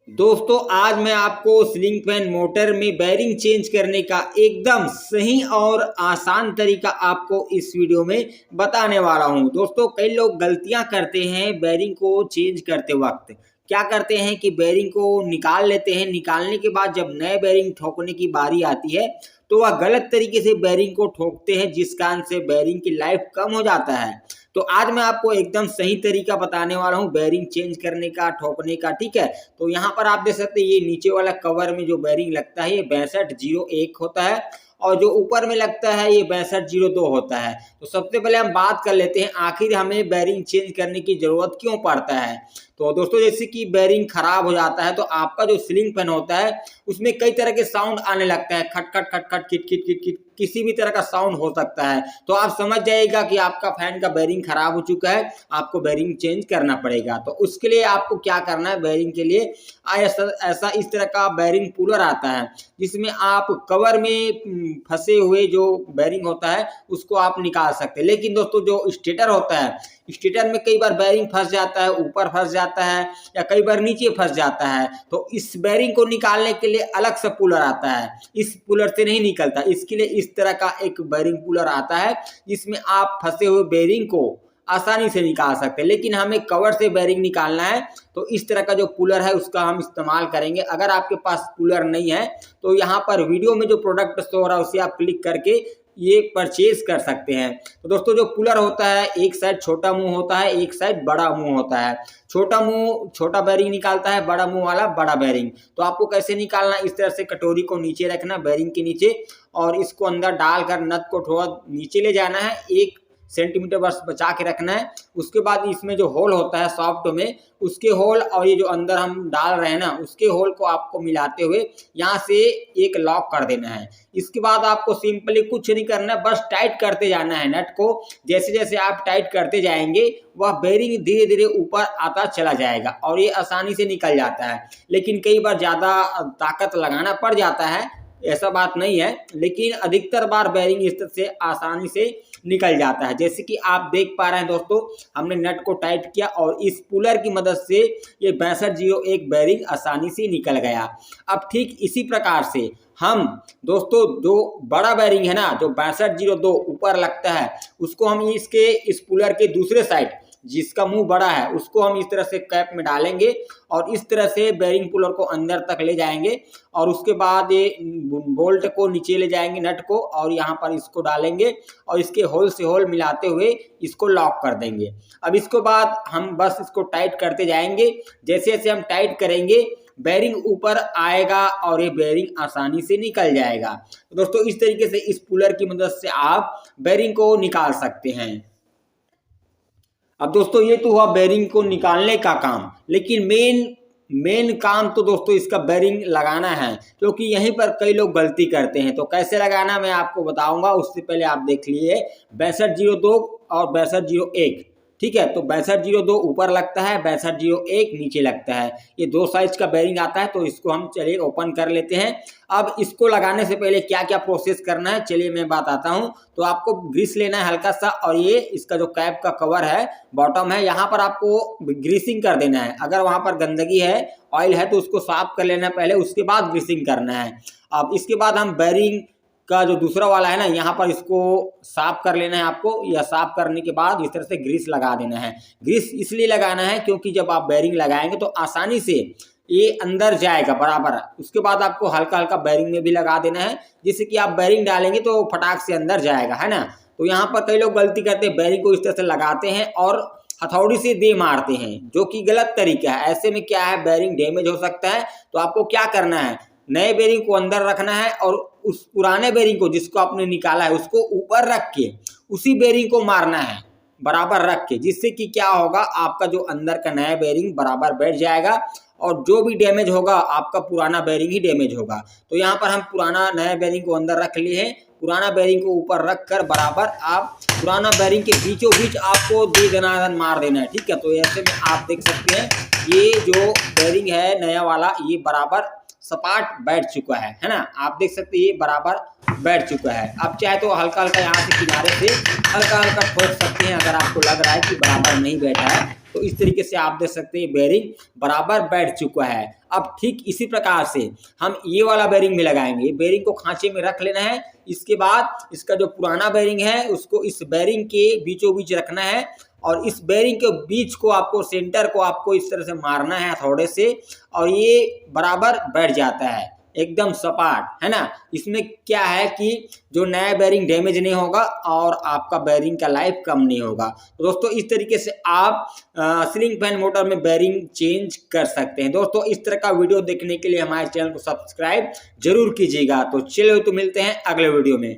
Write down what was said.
दोस्तों आज मैं आपको स्लिंग फैन मोटर में बैरिंग चेंज करने का एकदम सही और आसान तरीका आपको इस वीडियो में बताने वाला हूं। दोस्तों कई लोग गलतियां करते हैं बैरिंग को चेंज करते वक्त। क्या करते हैं कि बैरिंग को निकाल लेते हैं, निकालने के बाद जब नए बैरिंग ठोकने की बारी आती है तो वह गलत तरीके से बैरिंग को ठोकते हैं, जिस कारण से बैरिंग की लाइफ कम हो जाता है। तो आज मैं आपको एकदम सही तरीका बताने वाला हूं बैरिंग चेंज करने का, ठोकने का। ठीक है, तो यहाँ पर आप देख सकते हैं ये नीचे वाला कवर में जो बैरिंग लगता है ये 6201 होता है और जो ऊपर में लगता है ये 6202 होता है। तो सबसे पहले हम बात कर लेते हैं आखिर हमें बैरिंग चेंज करने की जरूरत क्यों पड़ता है। तो दोस्तों जैसे कि बैरिंग खराब हो जाता है तो आपका जो सीलिंग फैन होता है उसमें कई तरह के साउंड आने लगता है, खट खट खट खट किट किट किट किट, किसी भी तरह का साउंड हो सकता है। तो आप समझ जाइएगा कि आपका फैन का बैरिंग खराब हो चुका है, आपको बैरिंग चेंज करना पड़ेगा। तो उसके लिए आपको क्या करना है, बैरिंग के लिए ऐसा इस तरह का बैरिंग पुलर आता है जिसमें आप कवर में फंसे हुए जो बैरिंग होता है उसको आप निकाल सकते हैं। लेकिन दोस्तों जो स्टेटर होता है, स्टेटर में कई बार बैरिंग फंस जाता है, ऊपर फंस जाता है या कई बार नीचे फंस जाता है। तो इस बैरिंग को निकालने के लिए अलग से पुलर आता है, इस पुलर से नहीं निकलता। इसके लिए इस तरह का एक बैरिंग पुलर आता है जिसमें आप फंसे हुए बैरिंग को आसानी से निकाल सकते हैं। लेकिन हमें कवर से बैरिंग निकालना है तो इस तरह का जो पुलर है उसका हम इस्तेमाल करेंगे। अगर आपके पास पुलर नहीं है तो यहाँ पर वीडियो में जो प्रोडक्ट शो हो रहा है उसे आप क्लिक करके ये परचेज कर सकते हैं। तो दोस्तों जो पुलर होता है एक साइड छोटा मुंह होता है, एक साइड बड़ा मुंह होता है। छोटा मुंह छोटा बैरिंग निकालता है, बड़ा मुंह वाला बड़ा बैरिंग। तो आपको कैसे निकालना, इस तरह से कटोरी को नीचे रखना बैरिंग के नीचे और इसको अंदर डालकर नट को थोड़ा नीचे ले जाना है, 1 सेंटीमीटर बस बचा के रखना है। उसके बाद इसमें जो होल होता है सॉफ्ट में, उसके होल और ये जो अंदर हम डाल रहे हैं ना उसके होल को आपको मिलाते हुए यहाँ से एक लॉक कर देना है। इसके बाद आपको सिंपली कुछ नहीं करना है, बस टाइट करते जाना है नट को। जैसे जैसे आप टाइट करते जाएंगे वह बैरिंग धीरे धीरे ऊपर आता चला जाएगा और ये आसानी से निकल जाता है। लेकिन कई बार ज़्यादा ताकत लगाना पड़ जाता है, ऐसा बात नहीं है, लेकिन अधिकतर बार बैरिंग इस तरह से आसानी से निकल जाता है। जैसे कि आप देख पा रहे हैं दोस्तों, हमने नट को टाइट किया और इस पुलर की मदद से ये 6201 बैरिंग आसानी से निकल गया। अब ठीक इसी प्रकार से हम दोस्तों जो बड़ा बैरिंग है ना, जो 6202 ऊपर लगता है, उसको हम इस पुलर के दूसरे साइड जिसका मुंह बड़ा है उसको हम इस तरह से कैप में डालेंगे और इस तरह से बैरिंग पुलर को अंदर तक ले जाएंगे और उसके बाद ये बोल्ट को नीचे ले जाएंगे नट को और यहाँ पर इसको डालेंगे और इसके होल से होल मिलाते हुए इसको लॉक कर देंगे। अब इसके बाद हम बस इसको टाइट करते जाएंगे। जैसे जैसे हम टाइट करेंगे बैरिंग ऊपर आएगा और ये बैरिंग आसानी से निकल जाएगा। तो दोस्तों इस तरीके से इस पुलर की मदद से आप बैरिंग को निकाल सकते हैं। अब दोस्तों ये तो हुआ बैरिंग को निकालने का काम, लेकिन मेन काम तो दोस्तों इसका बैरिंग लगाना है, क्योंकि यहीं पर कई लोग गलती करते हैं। तो कैसे लगाना मैं आपको बताऊंगा, उससे पहले आप देख लिए 6202 और 6201। ठीक है, तो 6202 ऊपर लगता है, 6201 नीचे लगता है। ये 2 साइज का बैरिंग आता है। तो इसको हम चलिए ओपन कर लेते हैं। अब इसको लगाने से पहले क्या क्या प्रोसेस करना है चलिए मैं बताता हूं। तो आपको ग्रीस लेना है हल्का सा और ये इसका जो कैप का कवर है, बॉटम है, यहाँ पर आपको ग्रीसिंग कर देना है। अगर वहां पर गंदगी है, ऑयल है तो उसको साफ कर लेना पहले, उसके बाद ग्रीसिंग करना है। अब इसके बाद हम बैरिंग का जो दूसरा वाला है ना, यहाँ पर इसको साफ कर लेना है आपको। या साफ करने के बाद इस तरह से ग्रीस लगा देना है। ग्रीस इसलिए लगाना है क्योंकि जब आप बैरिंग लगाएंगे तो आसानी से ये अंदर जाएगा बराबर। उसके बाद आपको हल्का हल्का बैरिंग में भी लगा देना है, जिससे कि आप बैरिंग डालेंगे तो फटाक से अंदर जाएगा, है ना। तो यहाँ पर कई लोग गलती करते हैं, बैरिंग को इस तरह से लगाते हैं और हथौड़ी से दे मारते हैं, जो कि गलत तरीका है। ऐसे में क्या है, बैरिंग डैमेज हो सकता है। तो आपको क्या करना है, नए बैरिंग को अंदर रखना है और उस पुराने बैरिंग को जिसको आपने निकाला है उसको ऊपर रख के उसी बैरिंग को मारना है बराबर रख के, जिससे कि क्या होगा, आपका जो अंदर का नया बैरिंग बराबर बैठ जाएगा और जो भी डैमेज होगा आपका पुराना बैरिंग ही डैमेज होगा। तो यहाँ पर हम पुराना नया बैरिंग को अंदर रख लिए हैं। पुराना बैरिंग को ऊपर रख कर बराबर आप पुराना बैरिंग के बीचों बीच आपको दे देना, मार देना है। ठीक है, तो ऐसे में आप देख सकते हैं ये जो बैरिंग है नया वाला ये बराबर सपाट बैठ चुका है ना। आप देख सकते हैं ये बराबर बैठ चुका है। आप चाहे तो हल्का हल्का यहाँ से किनारे से हल्का हल्का ठोक सकते हैं अगर आपको लग रहा है कि बराबर नहीं बैठा है। तो इस तरीके से आप देख सकते हैं बेरिंग बराबर बैठ चुका है। अब ठीक इसी प्रकार से हम ये वाला बेरिंग भी लगाएंगे। बेरिंग को खांचे में रख लेना है, इसके बाद इसका जो पुराना बेरिंग है उसको इस बेरिंग के बीचों बीच रखना है और इस बेरिंग के बीच को आपको, सेंटर को आपको इस तरह से मारना है हथौड़े से और ये बराबर बैठ जाता है एकदम सपाट, है ना। इसमें क्या है कि जो नया बेरिंग डैमेज नहीं होगा और आपका बेरिंग का लाइफ कम नहीं होगा। तो दोस्तों इस तरीके से आप सीलिंग फैन मोटर में बेरिंग चेंज कर सकते हैं। दोस्तों इस तरह का वीडियो देखने के लिए हमारे चैनल को सब्सक्राइब जरूर कीजिएगा। तो चलिए तो मिलते हैं अगले वीडियो में।